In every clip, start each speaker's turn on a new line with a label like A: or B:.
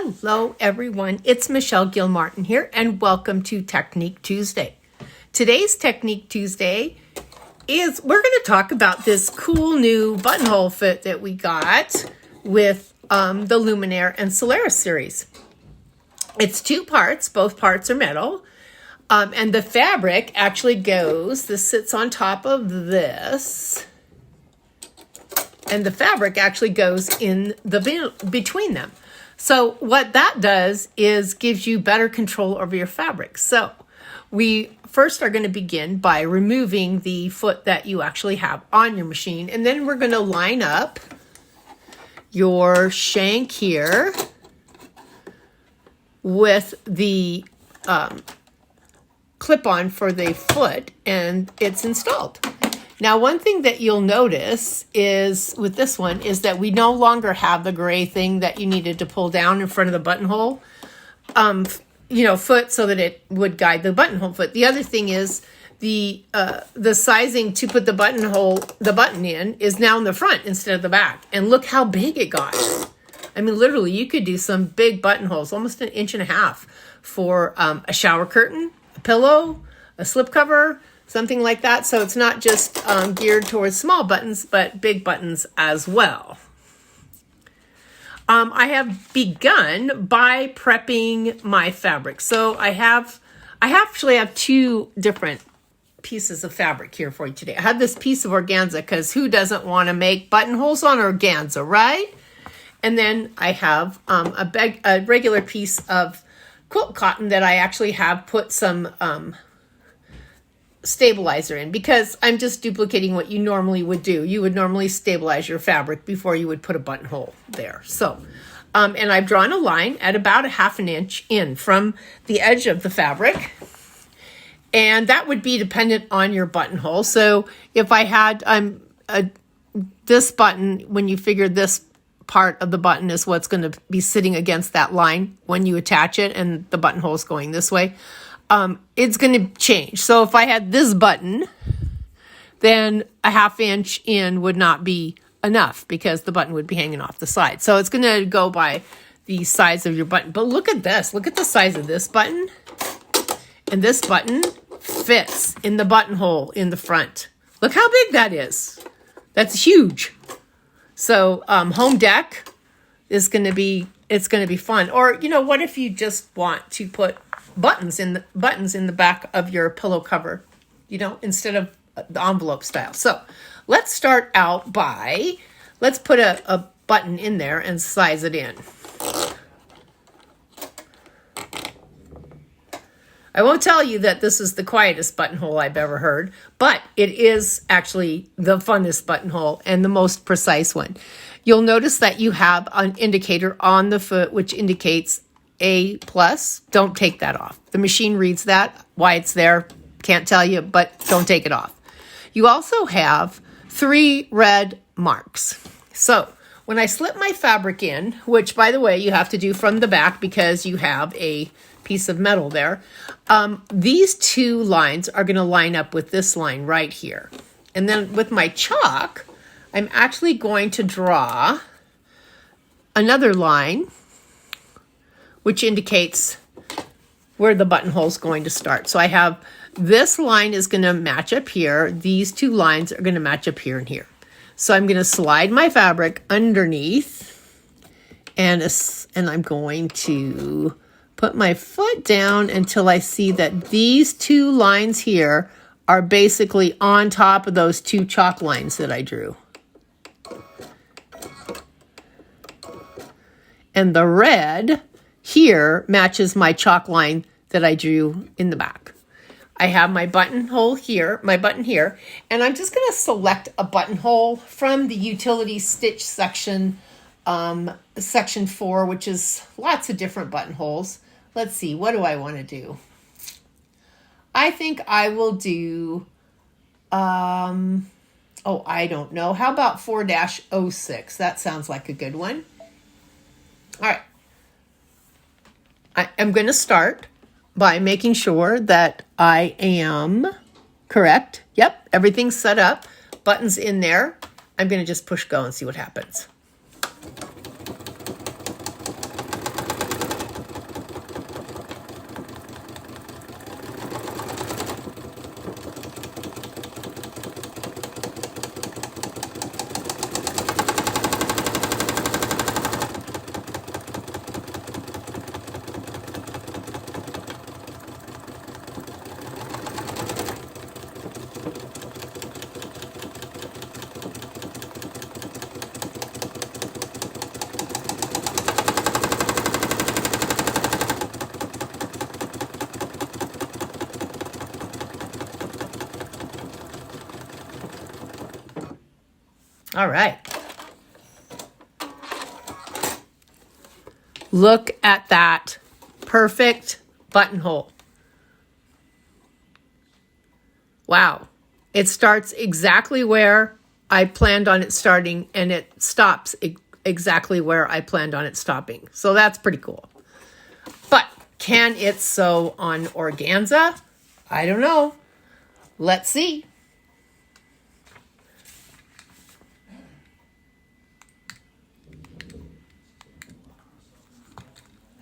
A: Hello everyone, it's Michelle Gillmartin here and welcome to Technique Tuesday. Today's Technique Tuesday is we're going to talk about this cool new buttonhole fit that we got with the Luminaire and Solaris series. It's two parts, both parts are metal, and the fabric actually this sits on top of this, and the fabric actually goes in the between them. So what that does is gives you better control over your fabric. So we first are going to begin by removing the foot that you actually have on your machine. And then we're going to line up your shank here with the clip-on for the foot, and it's installed. Now, one thing that you'll notice is with this one is that we no longer have the gray thing that you needed to pull down in front of the buttonhole, foot, so that it would guide the buttonhole foot. The other thing is the sizing to put the button in is now in the front instead of the back. And look how big it got. I mean, literally, you could do some big buttonholes, almost 1.5 inches for a shower curtain, a pillow, a slipcover, something like that. So it's not just geared towards small buttons, but big buttons as well. I have begun by prepping my fabric. So I actually have two different pieces of fabric here for you today. I have this piece of organza because who doesn't want to make buttonholes on organza, right? And then I have a regular piece of quilt cotton that I actually have put some stabilizer in, because I'm just duplicating what you normally would do. You would normally stabilize your fabric before you would put a buttonhole there. So, and I've drawn a line at about 1/2 inch in from the edge of the fabric. And that would be dependent on your buttonhole. So if I had this button, when you figure this part of the button is what's going to be sitting against that line when you attach it and the buttonhole is going this way, it's going to change. So if I had this button, then 1/2 inch in would not be enough because the button would be hanging off the side. So it's going to go by the size of your button. But look at this. Look at the size of this button. And this button fits in the buttonhole in the front. Look how big that is. That's huge. So home deck is going to be, it's going to be fun. Or, what if you just want to put buttons in the back of your pillow cover, instead of the envelope style. So let's start out by, let's put a button in there and size it in. I won't tell you that this is the quietest buttonhole I've ever heard, but it is actually the funnest buttonhole and the most precise one. You'll notice that you have an indicator on the foot which indicates A+. Don't take that off. The machine reads that. Why it's there, can't tell you, but don't take it off. You also have 3 red marks. So when I slip my fabric in, which by the way, you have to do from the back because you have a piece of metal there, these 2 lines are going to line up with this line right here. And then with my chalk, I'm actually going to draw another line which indicates where the buttonhole is going to start. So I have this line is going to match up here. These 2 lines are going to match up here and here. So I'm going to slide my fabric underneath, and I'm going to put my foot down until I see that these 2 lines here are basically on top of those 2 chalk lines that I drew. And the red here matches my chalk line that I drew in the back. I have my buttonhole here, my button here, and I'm just going to select a buttonhole from the utility stitch section, section 4, which is lots of different buttonholes. Let's see, what do I want to do? I think I will do, I don't know. How about 4-06? That sounds like a good one. All right. I'm going to start by making sure that I am correct. Yep, everything's set up. Buttons in there. I'm going to just push go and see what happens. All right. Look at that perfect buttonhole. Wow. It starts exactly where I planned on it starting, and it stops exactly where I planned on it stopping. So that's pretty cool. But can it sew on organza? I don't know. Let's see.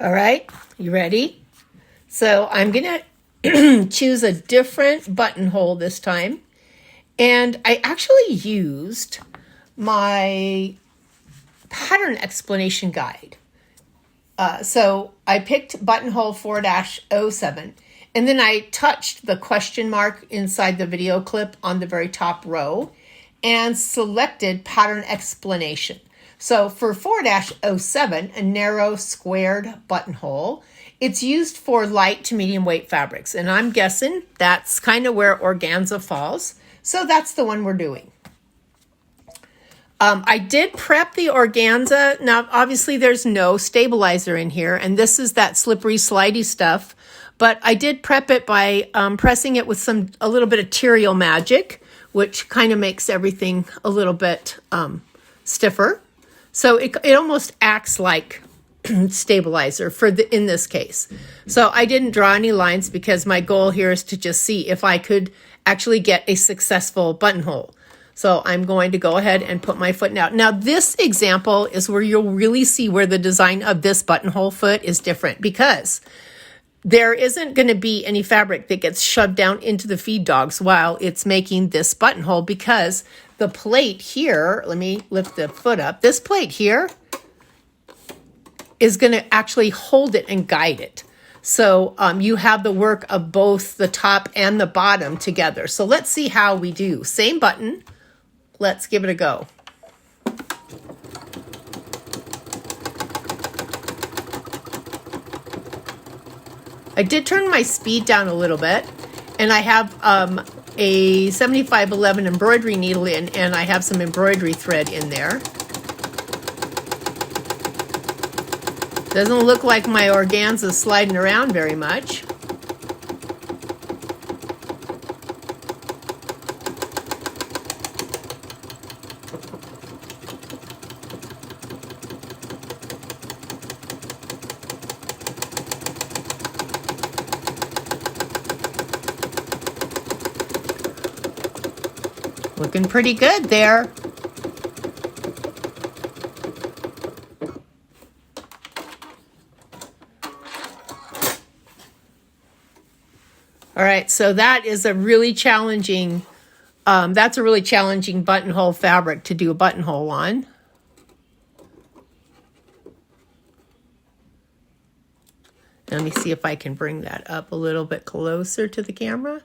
A: All right, you ready? So I'm going to choose a different buttonhole this time. And I actually used my pattern explanation guide. So I picked buttonhole 4-07, and then I touched the question mark inside the video clip on the very top row and selected pattern explanation. So for 4-07, a narrow squared buttonhole, it's used for light to medium weight fabrics. And I'm guessing that's kind of where organza falls. So that's the one we're doing. I did prep the organza. Now, obviously there's no stabilizer in here, and this is that slippery, slidey stuff. But I did prep it by pressing it with a little bit of Material Magic, which kind of makes everything a little bit stiffer. So it almost acts like stabilizer in this case. So I didn't draw any lines because my goal here is to just see if I could actually get a successful buttonhole. So I'm going to go ahead and put my foot out. Now this example is where you'll really see where the design of this buttonhole foot is different, because there isn't going to be any fabric that gets shoved down into the feed dogs while it's making this buttonhole, because the plate here, let me lift the foot up, this plate here is going to actually hold it and guide it. So you have the work of both the top and the bottom together. So let's see how we do. Same button. Let's give it a go. I did turn my speed down a little bit, and I have a 7511 embroidery needle in, and I have some embroidery thread in there. Doesn't look like my organza is sliding around very much. Looking pretty good there. All right, so that is a really challenging, that's a really challenging buttonhole fabric to do a buttonhole on. Let me see if I can bring that up a little bit closer to the camera.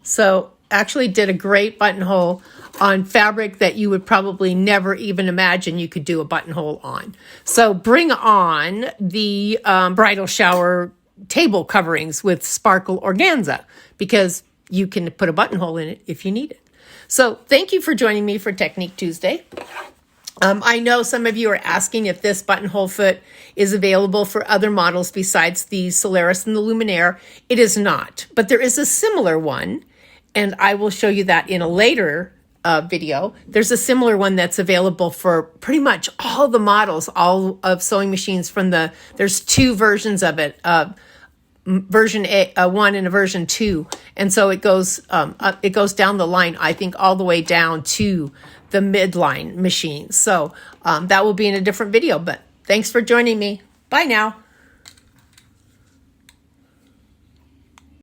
A: So actually did a great buttonhole on fabric that you would probably never even imagine you could do a buttonhole on. So bring on the bridal shower table coverings with sparkle organza, because you can put a buttonhole in it if you need it. So thank you for joining me for Technique Tuesday. I know some of you are asking if this buttonhole foot is available for other models besides the Solaris and the Luminaire. It is not, but there is a similar one, and I will show you that in a later video. There's a similar one that's available for pretty much all the models, all of sewing machines there's two versions of it, version 1 and a version 2. And so it goes down the line, I think all the way down to the midline machines. So that will be in a different video, but thanks for joining me. Bye now.